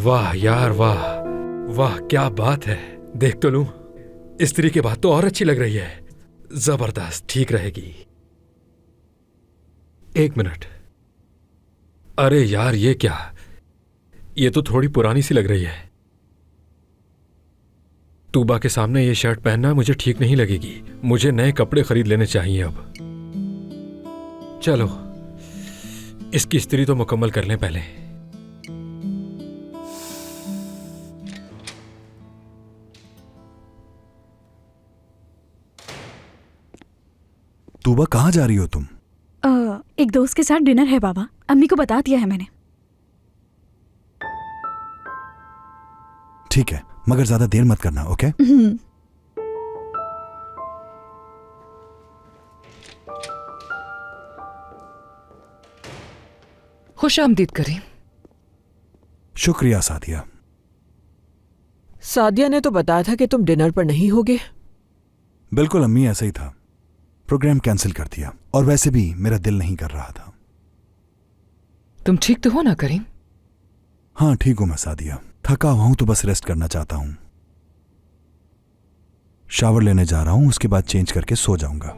वाह यार वाह, वाह क्या बात है। देख तो लूं, इस्त्री के बाद तो और अच्छी लग रही है। जबरदस्त, ठीक रहेगी। एक मिनट, अरे यार ये क्या, ये तो थोड़ी पुरानी सी लग रही है। तूबा के सामने ये शर्ट पहनना मुझे ठीक नहीं लगेगी। मुझे नए कपड़े खरीद लेने चाहिए अब। चलो इसकी इस्त्री तो मुकम्मल कर लें पहले। तूबा कहाँ जा रही हो तुम? एक दोस्त के साथ डिनर है बाबा, अम्मी को बता दिया है मैंने। ठीक है, मगर ज्यादा देर मत करना, ओके? खुशामदीद करें। शुक्रिया सादिया। सादिया ने तो बताया था कि तुम डिनर पर नहीं होगे। बिल्कुल अम्मी, ऐसा ही था। प्रोग्राम कैंसिल कर दिया, और वैसे भी मेरा दिल नहीं कर रहा था। तुम ठीक तो हो ना करीम? हाँ ठीक हूं मैं सादिया, थका हुआ हूं तो बस रेस्ट करना चाहता हूं। शावर लेने जा रहा हूं, उसके बाद चेंज करके सो जाऊंगा।